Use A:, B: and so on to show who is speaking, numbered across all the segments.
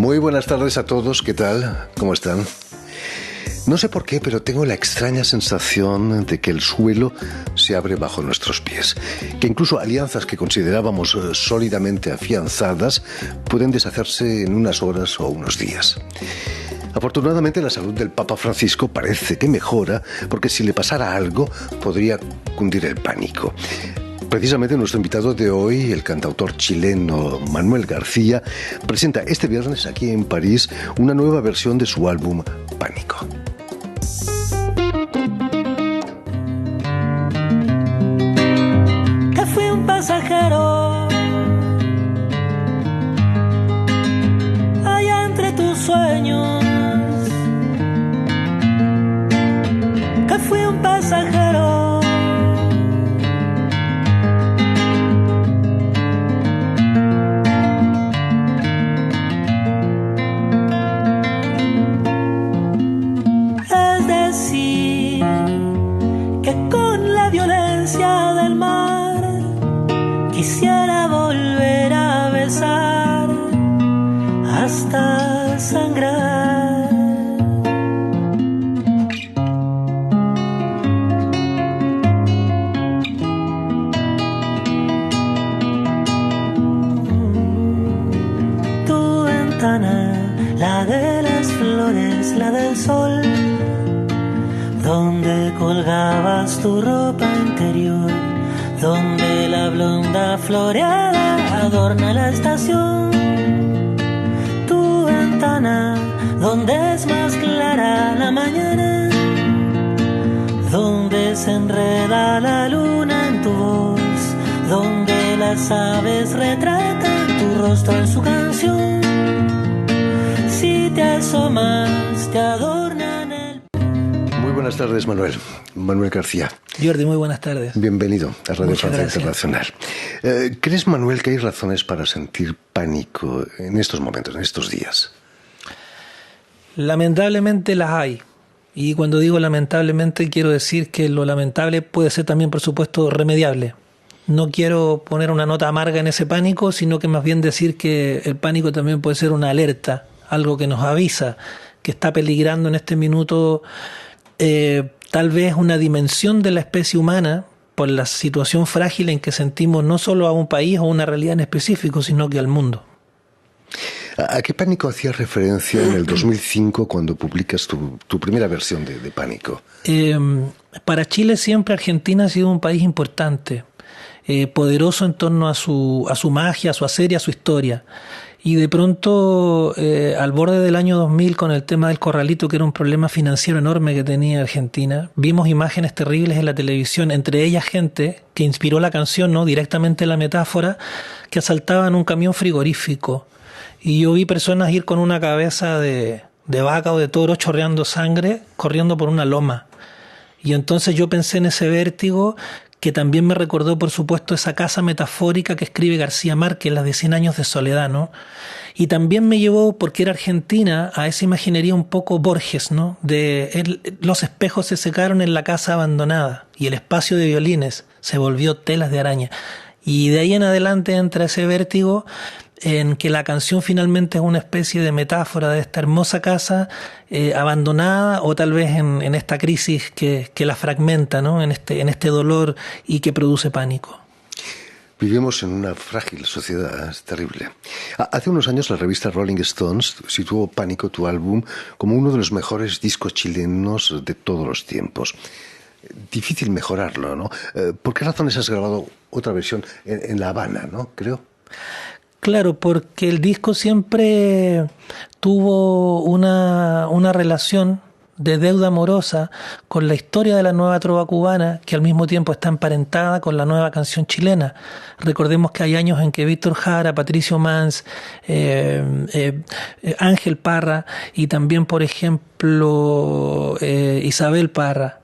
A: Muy buenas tardes a todos, ¿qué tal? ¿Cómo están? No sé por qué, pero tengo la extraña sensación de que el suelo se abre bajo nuestros pies, que incluso alianzas que considerábamos sólidamente afianzadas pueden deshacerse en unas horas o unos días. Afortunadamente la salud del Papa Francisco parece que mejora, porque si le pasara algo podría cundir el pánico. Precisamente nuestro invitado de hoy, el cantautor chileno Manuel García, presenta este viernes aquí en París una nueva versión de su álbum Pánico.
B: Que fui un pasajero allá entre tus sueños, que fui un pasajero del mar. Quisiera volver a besar hasta sangrar. Tu ventana, la de las flores, la del sol, donde colgabas tu ropa interior, donde la blonda floreada adorna la estación. Tu ventana, donde es más clara la mañana, donde se enreda la luna en tu voz, donde las aves retratan tu rostro en su canción. Si te asomas, te adornan el...
A: Muy buenas tardes, Manuel. Manuel García.
B: Jordi, muy buenas tardes.
A: Bienvenido a Radio
B: Muchas
A: Francia
B: gracias.
A: Internacional. ¿Crees, Manuel, que hay razones para sentir pánico en estos momentos, en estos días?
B: Lamentablemente las hay. Y cuando digo lamentablemente quiero decir que lo lamentable puede ser también, por supuesto, remediable. No quiero poner una nota amarga en ese pánico, sino que más bien decir que el pánico también puede ser una alerta, algo que nos avisa que está peligrando en este minuto tal vez una dimensión de la especie humana por la situación frágil en que sentimos no solo a un país o una realidad en específico, sino que al mundo.
A: ¿A qué pánico hacías referencia en el 2005 cuando publicas tu primera versión de Pánico?
B: Para Chile siempre Argentina ha sido un país importante, poderoso en torno a su magia, a su hacer y a su historia. Y de pronto, al borde del año 2000, con el tema del corralito, que era un problema financiero enorme que tenía Argentina, vimos imágenes terribles en la televisión, entre ellas gente que inspiró la canción, ¿no? Directamente la metáfora, que asaltaban un camión frigorífico. Y yo vi personas ir con una cabeza de vaca o de toro chorreando sangre, corriendo por una loma. Y entonces yo pensé en ese vértigo que también me recordó, por supuesto, esa casa metafórica que escribe García Márquez, las de 100 años de soledad, ¿no? Y también me llevó, porque era Argentina, a esa imaginería un poco Borges, ¿no? Los espejos se secaron en la casa abandonada y el espacio de violines se volvió telas de araña. Y de ahí en adelante entra ese vértigo en que la canción finalmente es una especie de metáfora de esta hermosa casa abandonada, o tal vez en esta crisis que la fragmenta, ¿no? en este dolor y que produce pánico.
A: Vivimos en una frágil sociedad, es terrible. Hace unos años la revista Rolling Stones situó Pánico, tu álbum, como uno de los mejores discos chilenos de todos los tiempos. Difícil mejorarlo, ¿no? ¿Por qué razones has grabado otra versión en La Habana, ¿no? Creo.
B: Claro, porque el disco siempre tuvo una relación de deuda amorosa con la historia de la nueva trova cubana, que al mismo tiempo está emparentada con la nueva canción chilena. Recordemos que hay años en que Víctor Jara, Patricio Mans, Ángel Parra y también, por ejemplo, Isabel Parra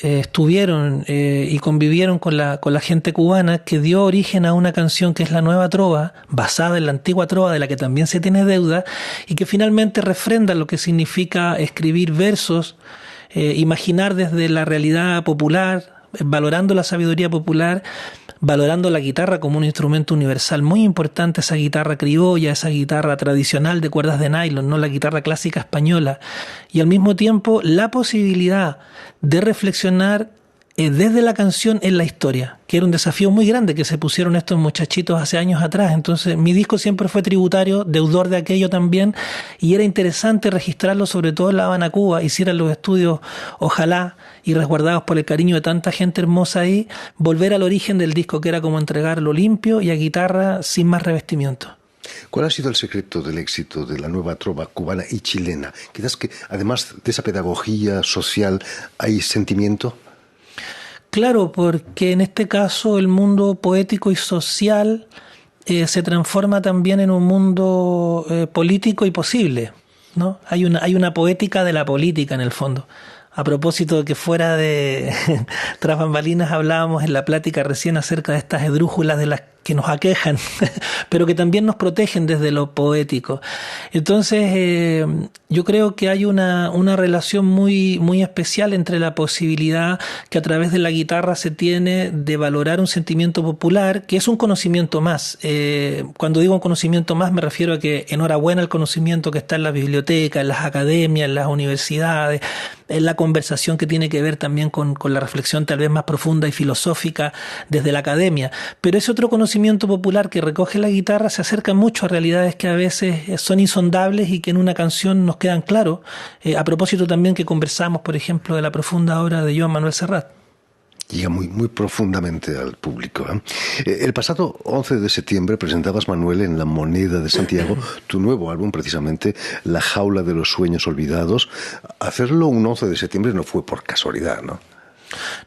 B: estuvieron y convivieron con la gente cubana, que dio origen a una canción que es la nueva trova, basada en la antigua trova de la que también se tiene deuda, y que finalmente refrenda lo que significa escribir versos, imaginar desde la realidad popular, valorando la sabiduría popular, valorando la guitarra como un instrumento universal muy importante, esa guitarra criolla, esa guitarra tradicional de cuerdas de nylon, no la guitarra clásica española, y al mismo tiempo la posibilidad de reflexionar desde la canción en la historia, que era un desafío muy grande que se pusieron estos muchachitos hace años atrás. Entonces mi disco siempre fue tributario, deudor de aquello también, y era interesante registrarlo, sobre todo en La Habana, Cuba, hicieran los estudios, ojalá, y resguardados por el cariño de tanta gente hermosa ahí, volver al origen del disco, que era como entregarlo limpio y a guitarra sin más revestimiento.
A: ¿Cuál ha sido el secreto del éxito de la nueva trova cubana y chilena? Quizás que, además de esa pedagogía social, hay sentimiento.
B: Claro, porque en este caso el mundo poético y social se transforma también en un mundo político y posible, ¿no? Hay una poética de la política en el fondo. A propósito de que fuera de tras bambalinas hablábamos en la plática recién acerca de estas esdrújulas de las que nos aquejan, pero que también nos protegen desde lo poético. Entonces, yo creo que hay una relación muy, muy especial entre la posibilidad que a través de la guitarra se tiene de valorar un sentimiento popular, que es un conocimiento más. Cuando digo un conocimiento más, me refiero a que enhorabuena el conocimiento que está en la biblioteca, en las academias, en las universidades, en la conversación que tiene que ver también con la reflexión tal vez más profunda y filosófica desde la academia. Pero ese otro conocimiento popular que recoge la guitarra se acerca mucho a realidades que a veces son insondables y que en una canción nos quedan claros. A propósito también que conversamos, por ejemplo, de la profunda obra de Joan Manuel Serrat.
A: Llega muy, muy profundamente al público, ¿eh? El pasado 11 de septiembre presentabas, Manuel, en La Moneda de Santiago, tu nuevo álbum, precisamente, La Jaula de los Sueños Olvidados. Hacerlo un 11 de septiembre no fue por casualidad, ¿no?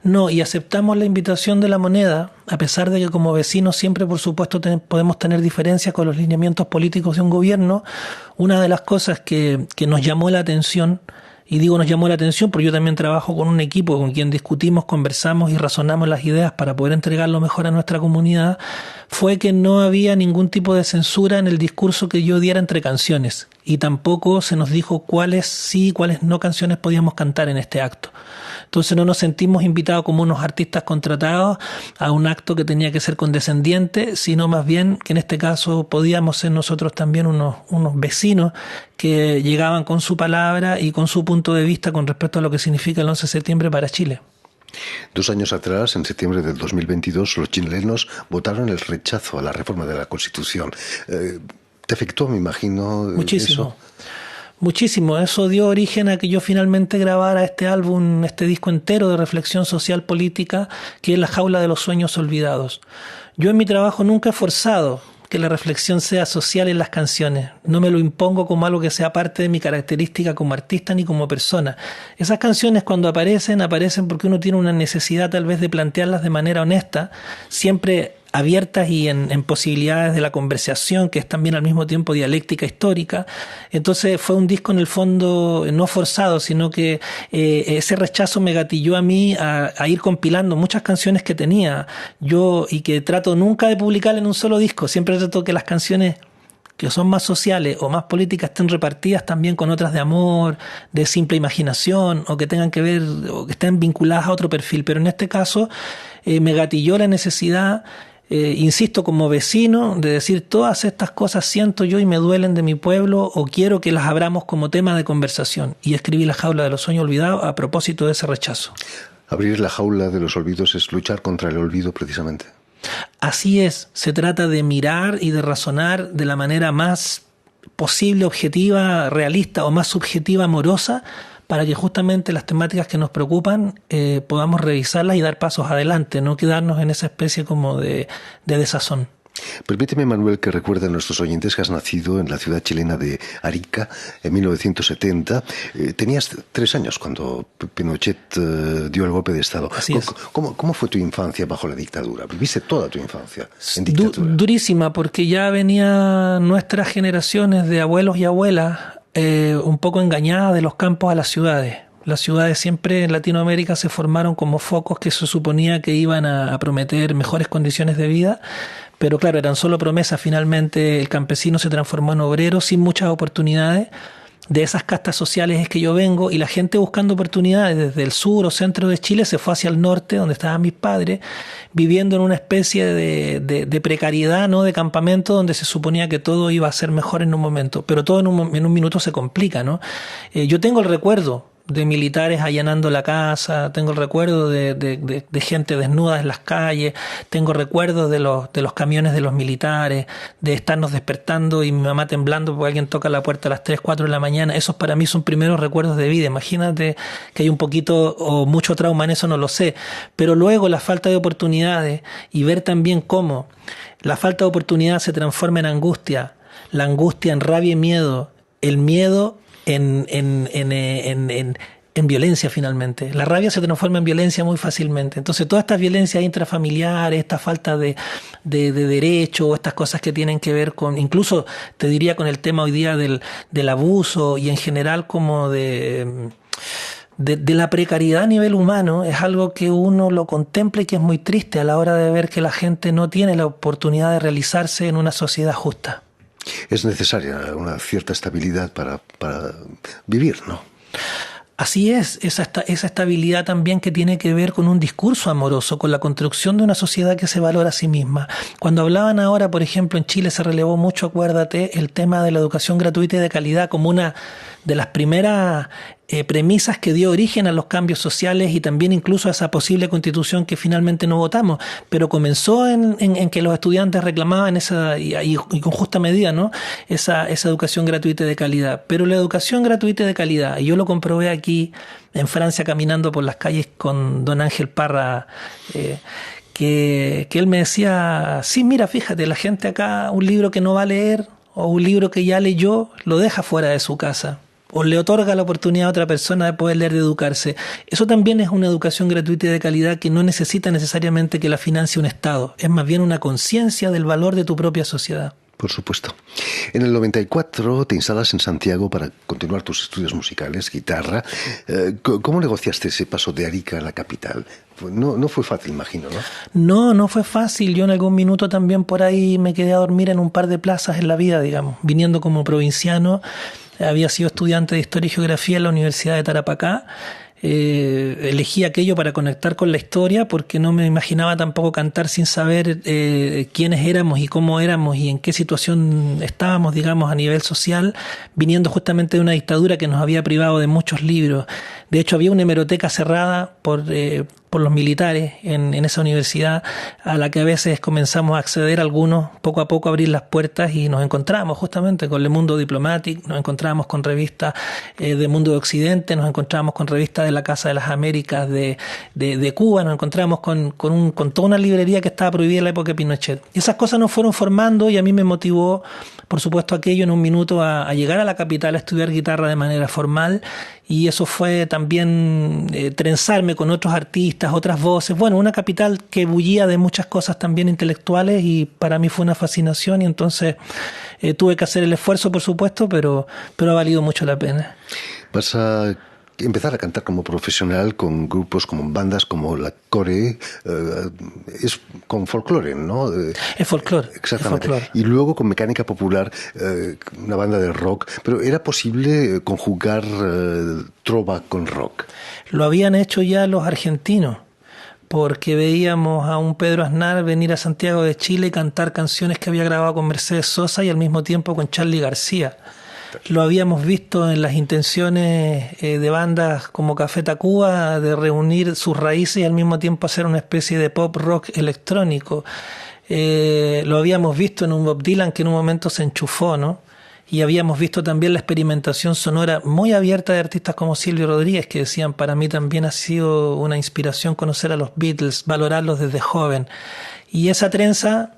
B: No, y aceptamos la invitación de La Moneda, a pesar de que como vecinos siempre, por supuesto, podemos tener diferencias con los lineamientos políticos de un gobierno. Una de las cosas que nos llamó la atención, y digo nos llamó la atención porque yo también trabajo con un equipo con quien discutimos, conversamos y razonamos las ideas para poder entregarlo mejor a nuestra comunidad, fue que no había ningún tipo de censura en el discurso que yo diera entre canciones, y tampoco se nos dijo cuáles sí y cuáles no canciones podíamos cantar en este acto. Entonces no nos sentimos invitados como unos artistas contratados a un acto que tenía que ser condescendiente, sino más bien que en este caso podíamos ser nosotros también unos vecinos que llegaban con su palabra y con su punto de vista con respecto a lo que significa el 11 de septiembre para Chile.
A: 2 años atrás, en septiembre del 2022, los chilenos votaron el rechazo a la reforma de la Constitución. ¿Te afectó, me imagino,
B: muchísimo?
A: Eso?
B: Muchísimo. Eso dio origen a que yo finalmente grabara este álbum, este disco entero de reflexión social política, que es La Jaula de los Sueños Olvidados. Yo en mi trabajo nunca he forzado que la reflexión sea social en las canciones. No me lo impongo como algo que sea parte de mi característica como artista ni como persona. Esas canciones cuando aparecen porque uno tiene una necesidad tal vez de plantearlas de manera honesta, siempre abiertas y en posibilidades de la conversación, que es también al mismo tiempo dialéctica histórica. Entonces fue un disco en el fondo no forzado, sino que ese rechazo me gatilló a mí a ir compilando muchas canciones que tenía yo y que trato nunca de publicar en un solo disco. Siempre trato que las canciones que son más sociales o más políticas estén repartidas también con otras de amor, de simple imaginación, o que tengan que ver o que estén vinculadas a otro perfil. Pero en este caso me gatilló la necesidad, insisto, como vecino, de decir todas estas cosas siento yo y me duelen de mi pueblo, o quiero que las abramos como tema de conversación. Y escribí La Jaula de los Sueños Olvidados a propósito de ese rechazo.
A: Abrir la jaula de los olvidos es luchar contra el olvido, precisamente.
B: Así es, se trata de mirar y de razonar de la manera más posible, objetiva, realista o más subjetiva, amorosa, para que justamente las temáticas que nos preocupan podamos revisarlas y dar pasos adelante, no quedarnos en esa especie como de desazón.
A: Permíteme, Manuel, que recuerde a nuestros oyentes que has nacido en la ciudad chilena de Arica en 1970. Tenías 3 años cuando Pinochet dio el golpe de Estado.
B: Así es.
A: ¿Cómo fue tu infancia bajo la dictadura? ¿Viviste toda tu infancia en dictadura?
B: Durísima, porque ya venían nuestras generaciones de abuelos y abuelas un poco engañadas de los campos a las ciudades. Las ciudades siempre en Latinoamérica se formaron como focos que se suponía que iban a prometer mejores condiciones de vida, pero claro, eran solo promesas. Finalmente el campesino se transformó en obrero sin muchas oportunidades. de esas castas sociales es que yo vengo, y la gente buscando oportunidades desde el sur o centro de Chile se fue hacia el norte, donde estaban mis padres, viviendo en una especie de precariedad, ¿no? De campamento donde se suponía que todo iba a ser mejor en un momento, pero todo en un minuto se complica, ¿no? Yo tengo el recuerdo de militares allanando la casa, tengo el recuerdo de gente desnuda en las calles, tengo recuerdos de los camiones de los militares, de estarnos despertando y mi mamá temblando porque alguien toca la puerta a las 3, 4 de la mañana. Esos para mí son primeros recuerdos de vida. Imagínate que hay un poquito o mucho trauma en eso, no lo sé. Pero luego la falta de oportunidades y ver también cómo la falta de oportunidad se transforma en angustia, la angustia en rabia y miedo, el miedo en violencia finalmente. La rabia se transforma en violencia muy fácilmente. Entonces todas estas violencias intrafamiliares, esta falta de derecho, estas cosas que tienen que ver con, incluso te diría con el tema hoy día del abuso y en general como de la precariedad a nivel humano, es algo que uno lo contempla y que es muy triste a la hora de ver que la gente no tiene la oportunidad de realizarse en una sociedad justa.
A: Es necesaria una cierta estabilidad para vivir, ¿no?
B: Así es, esa estabilidad también que tiene que ver con un discurso amoroso, con la construcción de una sociedad que se valora a sí misma. Cuando hablaban ahora, por ejemplo, en Chile se relevó mucho, acuérdate, el tema de la educación gratuita y de calidad como una de las primeras premisas que dio origen a los cambios sociales y también incluso a esa posible constitución que finalmente no votamos, pero comenzó en que los estudiantes reclamaban esa y con justa medida, ¿no? esa educación gratuita y de calidad. Pero la educación gratuita y de calidad, y yo lo comprobé aquí en Francia caminando por las calles con don Ángel Parra, que él me decía, sí, mira, fíjate, la gente acá un libro que no va a leer o un libro que ya leyó lo deja fuera de su casa, o le otorga la oportunidad a otra persona de poder leer, de educarse. Eso también es una educación gratuita y de calidad que no necesita necesariamente que la financie un Estado. Es más bien una conciencia del valor de tu propia sociedad.
A: Por supuesto. En el 94 te instalas en Santiago para continuar tus estudios musicales, guitarra. ¿Cómo negociaste ese paso de Arica a la capital? No fue fácil, imagino, ¿no?
B: No fue fácil. Yo en algún minuto también por ahí me quedé a dormir en un par de plazas en la vida, digamos. Viniendo como provinciano, había sido estudiante de Historia y Geografía en la Universidad de Tarapacá. Elegí aquello para conectar con la historia porque no me imaginaba tampoco cantar sin saber quiénes éramos y cómo éramos y en qué situación estábamos, digamos, a nivel social, viniendo justamente de una dictadura que nos había privado de muchos libros. De hecho, había una hemeroteca cerrada por los militares en esa universidad, a la que a veces comenzamos a acceder algunos, poco a poco a abrir las puertas, y nos encontramos justamente con Le Mundo Diplomatique, nos encontramos con revistas de Mundo de Occidente, nos encontramos con revistas de la Casa de las Américas de Cuba, nos encontramos con toda una librería que estaba prohibida en la época de Pinochet. Y esas cosas nos fueron formando y a mí me motivó, por supuesto, aquello en un minuto a llegar a la capital a estudiar guitarra de manera formal, y eso fue también trenzarme con otros artistas, otras voces. Bueno, una capital que bullía de muchas cosas también intelectuales, y para mí fue una fascinación, y entonces tuve que hacer el esfuerzo, por supuesto, pero ha valido mucho la pena.
A: Vas a empezar a cantar como profesional con grupos, como bandas como la Core, es con folclore, ¿no?
B: Es folclore.
A: Exactamente.
B: Es folclore.
A: Y luego con Mecánica Popular, una banda de rock. Pero ¿era posible conjugar trova con rock?
B: Lo habían hecho ya los argentinos, porque veíamos a un Pedro Aznar venir a Santiago de Chile y cantar canciones que había grabado con Mercedes Sosa y al mismo tiempo con Charly García. Lo habíamos visto en las intenciones de bandas como Café Tacuba de reunir sus raíces y al mismo tiempo hacer una especie de pop rock electrónico. Lo habíamos visto en un Bob Dylan que en un momento se enchufó, ¿no? Y habíamos visto también la experimentación sonora muy abierta de artistas como Silvio Rodríguez, que decían, para mí también ha sido una inspiración conocer a los Beatles, valorarlos desde joven. Y esa trenza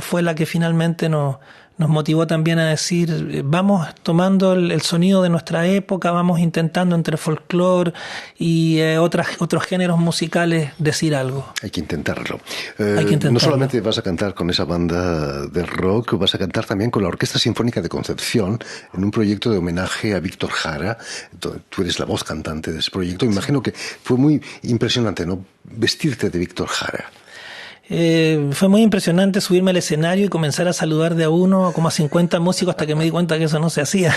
B: fue la que finalmente nos motivó también a decir, vamos tomando el sonido de nuestra época, vamos intentando entre folclore y otros géneros musicales decir algo.
A: Hay que intentarlo.
B: Hay que intentarlo.
A: No solamente vas a cantar con esa banda de rock, vas a cantar también con la Orquesta Sinfónica de Concepción en un proyecto de homenaje a Víctor Jara. Tú eres la voz cantante de ese proyecto. Me imagino que fue muy impresionante, ¿no? Vestirte de Víctor Jara.
B: Fue muy impresionante subirme al escenario y comenzar a saludar de a uno, como a 50 músicos, hasta que me di cuenta que eso no se hacía.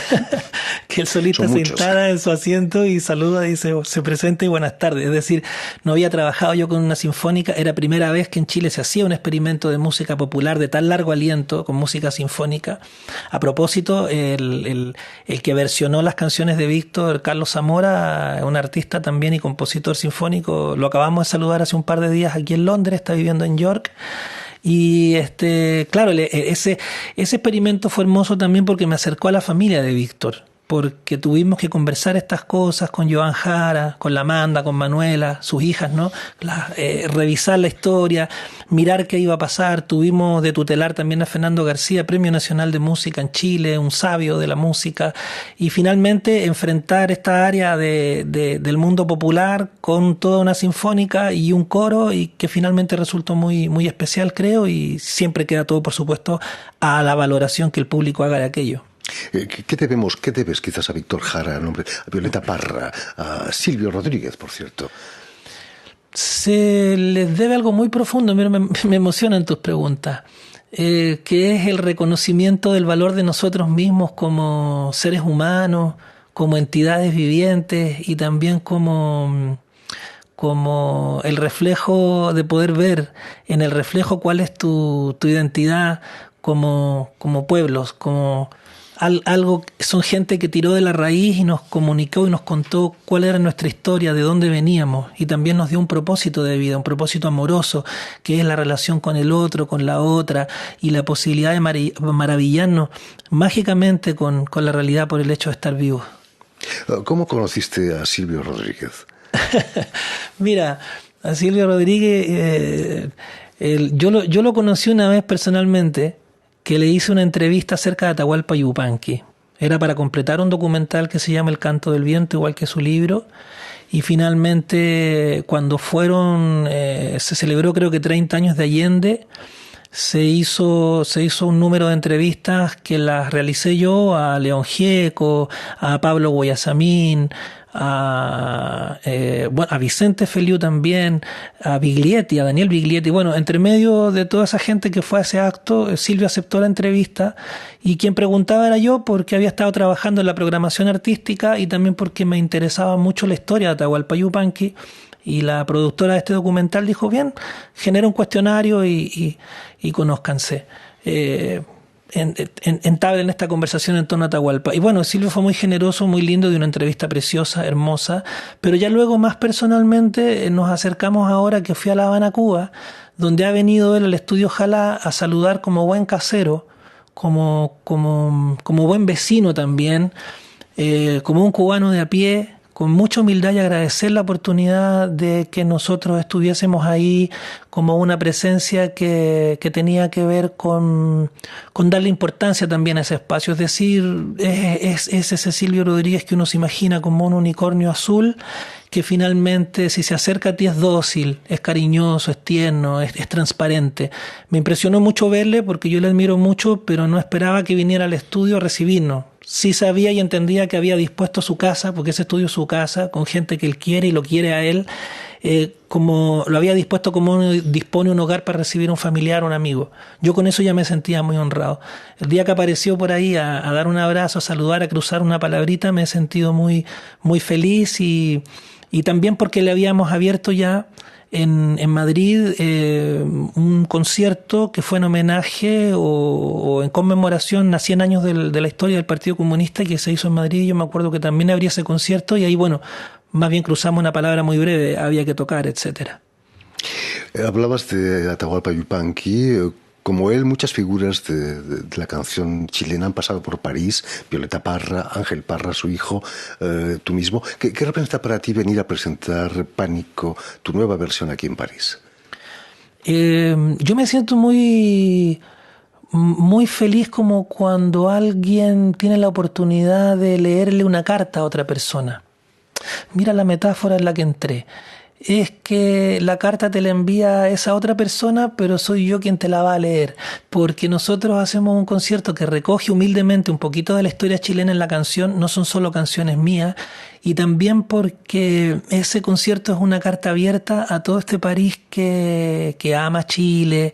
B: Que el solista se instala en su asiento y saluda y se presenta y buenas tardes. Es decir, no había trabajado yo con una sinfónica, era primera vez que en Chile se hacía un experimento de música popular de tan largo aliento con música sinfónica. A propósito, el que versionó las canciones de Víctor, Carlos Zamora, un artista también y compositor sinfónico, lo acabamos de saludar hace un par de días aquí en Londres, está viviendo en York. Y claro, ese experimento fue hermoso también porque me acercó a la familia de Víctor, porque tuvimos que conversar estas cosas con Joan Jara, con la Amanda, con Manuela, sus hijas, ¿no? Revisar la historia, mirar qué iba a pasar. Tuvimos de tutelar también a Fernando García, Premio Nacional de Música en Chile, un sabio de la música, y finalmente enfrentar esta área del mundo popular con toda una sinfónica y un coro, y que finalmente resultó muy, muy especial, creo, y siempre queda todo, por supuesto, a la valoración que el público haga de aquello.
A: ¿Qué debes quizás a Víctor Jara, a Violeta Parra, a Silvio Rodríguez, por cierto?
B: Se les debe algo muy profundo, me emocionan tus preguntas, que es el reconocimiento del valor de nosotros mismos como seres humanos, como entidades vivientes y también como el reflejo de poder ver en el reflejo cuál es tu identidad como pueblos, algo, son gente que tiró de la raíz y nos comunicó y nos contó cuál era nuestra historia, de dónde veníamos, y también nos dio un propósito de vida, un propósito amoroso, que es la relación con el otro, con la otra, y la posibilidad de maravillarnos mágicamente con la realidad por el hecho de estar vivos.
A: ¿Cómo conociste a Silvio Rodríguez?
B: Mira, a Silvio Rodríguez, yo lo conocí una vez personalmente, que le hice una entrevista acerca de Atahualpa Yupanqui. Era para completar un documental que se llama El Canto del Viento, igual que su libro, y finalmente cuando se celebró creo que 30 años de Allende, se hizo un número de entrevistas que las realicé yo a León Gieco, a Pablo Guayasamín, a Vicente Feliu también, a Biglietti, a Daniel Biglietti. Bueno, entre medio de toda esa gente que fue a ese acto, Silvio aceptó la entrevista, y quien preguntaba era yo, porque había estado trabajando en la programación artística y también porque me interesaba mucho la historia de Atahualpa Yupanqui. Y la productora de este documental dijo, bien, genera un cuestionario y conózcanse. Entablen esta conversación en torno a Atahualpa. Y bueno, Silvio fue muy generoso, muy lindo, de una entrevista preciosa, hermosa, pero ya luego más personalmente nos acercamos ahora que fui a La Habana, Cuba, donde ha venido él al estudio Jalá a saludar como buen casero, como buen vecino también, como un cubano de a pie, con mucha humildad, y agradecer la oportunidad de que nosotros estuviésemos ahí como una presencia que tenía que ver con darle importancia también a ese espacio. Es decir, es ese Silvio Rodríguez que uno se imagina como un unicornio azul, que finalmente si se acerca a ti es dócil, es cariñoso, es tierno, es transparente. Me impresionó mucho verle porque yo le admiro mucho, pero no esperaba que viniera al estudio a recibirnos. Sí sabía y entendía que había dispuesto su casa, porque ese estudio es su casa, con gente que él quiere y lo quiere a él, como lo había dispuesto como uno dispone un hogar para recibir a un familiar o un amigo. Yo con eso ya me sentía muy honrado. El día que apareció por ahí a dar un abrazo, a saludar, a cruzar una palabrita, me he sentido muy, muy feliz, y también porque le habíamos abierto ya en Madrid un concierto que fue en homenaje o en conmemoración a 100 años de la historia del Partido Comunista, que se hizo en Madrid. Yo me acuerdo que también abría ese concierto, y ahí, bueno, más bien cruzamos una palabra muy breve, había que tocar, etcétera.
A: Hablabas de Atahualpa Yupanqui. Como él, muchas figuras de la canción chilena han pasado por París. Violeta Parra, Ángel Parra, su hijo, tú mismo. ¿Qué representa para ti venir a presentar Pánico, tu nueva versión, aquí en París?
B: Yo me siento muy feliz, como cuando alguien tiene la oportunidad de leerle una carta a otra persona. Mira la metáfora en la que entré. es que la carta te la envía esa otra persona, pero soy yo quien te la va a leer, porque nosotros hacemos un concierto que recoge humildemente un poquito de la historia chilena en la canción, no son solo canciones mías, y también porque ese concierto es una carta abierta a todo este país que ama Chile,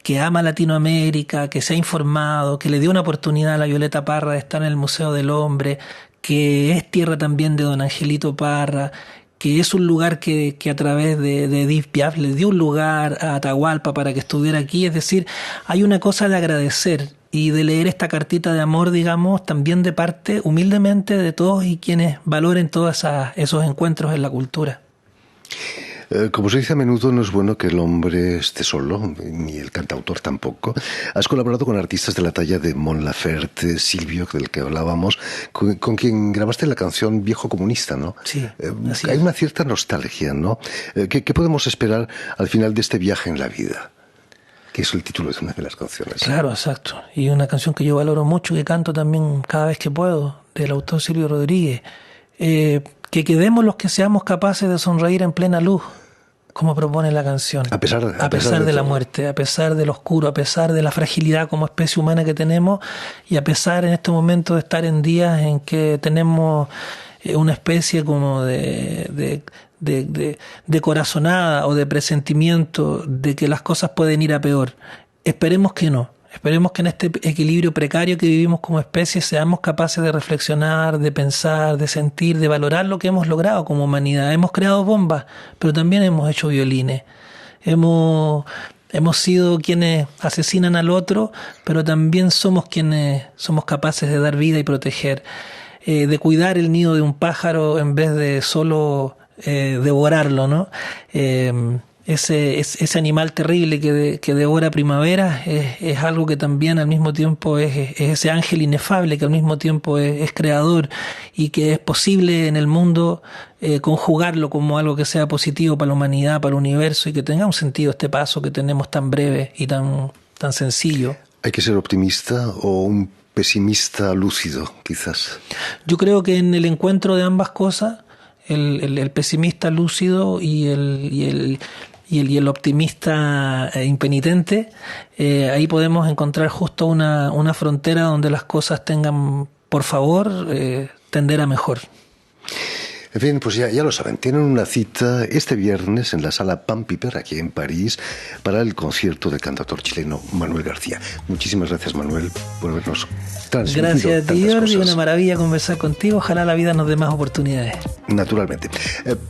B: que ama Latinoamérica, que se ha informado, que le dio una oportunidad a la Violeta Parra de estar en el Museo del Hombre, que es tierra también de don Angelito Parra, que es un lugar que a través de Edith Piaf le dio un lugar a Atahualpa para que estuviera aquí. Es decir, hay una cosa de agradecer y de leer esta cartita de amor, digamos, también de parte humildemente de todos y quienes valoren todos esos encuentros en la cultura.
A: Como se dice a menudo, no es bueno que el hombre esté solo, ni el cantautor tampoco. Has colaborado con artistas de la talla de Mon Laferte, Silvio, del que hablábamos, con quien grabaste la canción Viejo Comunista, ¿no?
B: Sí, así
A: hay
B: es.
A: una cierta nostalgia, ¿no? ¿Qué podemos esperar al final de este viaje en la vida? Que es el título de una de las canciones.
B: Claro, exacto. Y una canción que yo valoro mucho, que canto también cada vez que puedo, del autor Silvio Rodríguez. Que quedemos los que seamos capaces de sonreír en plena luz, como propone la canción.
A: A pesar
B: de la muerte, a pesar del oscuro, a pesar de la fragilidad como especie humana que tenemos, y a pesar en este momento de estar en días en que tenemos una especie como de corazonada o de presentimiento de que las cosas pueden ir a peor. Esperemos que no. Esperemos que en este equilibrio precario que vivimos como especie seamos capaces de reflexionar, de pensar, de sentir, de valorar lo que hemos logrado como humanidad. Hemos creado bombas, pero también hemos hecho violines. Hemos sido quienes asesinan al otro, pero también somos quienes somos capaces de dar vida y proteger. De cuidar el nido de un pájaro en vez de solo devorarlo, ¿no? Ese animal terrible que devora primavera es algo que también al mismo tiempo es ese ángel inefable que al mismo tiempo es creador y que es posible en el mundo conjugarlo como algo que sea positivo para la humanidad, para el universo y que tenga un sentido este paso que tenemos tan breve y tan sencillo.
A: ¿Hay que ser optimista o un pesimista lúcido, quizás?
B: Yo creo que en el encuentro de ambas cosas, el pesimista lúcido y el optimista impenitente, ahí podemos encontrar justo una frontera donde las cosas tengan, por favor, tender a mejor.
A: En fin, pues ya lo saben, tienen una cita este viernes en la Sala Pan Piper, aquí en París, para el concierto del cantautor chileno Manuel García. Muchísimas gracias, Manuel, por habernos transmitido.
B: Gracias a ti, Jordi,
A: cosas.
B: una maravilla conversar contigo. Ojalá la vida nos dé más oportunidades.
A: Naturalmente.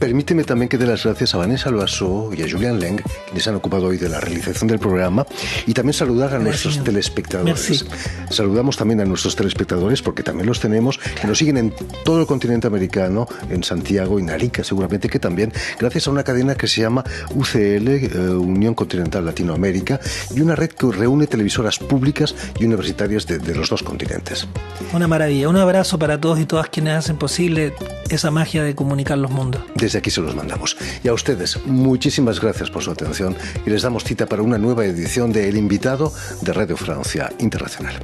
A: Permíteme también que dé las gracias a Vanessa Loasso y a Julián Leng, quienes han ocupado hoy de la realización del programa, y también saludar a nuestros telespectadores.
B: Merci.
A: Saludamos también a nuestros telespectadores, porque también los tenemos, que nos siguen en todo el continente americano, en Santiago y Narica, seguramente que también, gracias a una cadena que se llama UCL, Unión Continental Latinoamérica, y una red que reúne televisoras públicas y universitarias de los dos continentes.
B: Una maravilla. Un abrazo para todos y todas quienes hacen posible esa magia de comunicar los mundos.
A: Desde aquí se los mandamos. Y a ustedes, muchísimas gracias por su atención y les damos cita para una nueva edición de El Invitado de Radio Francia Internacional.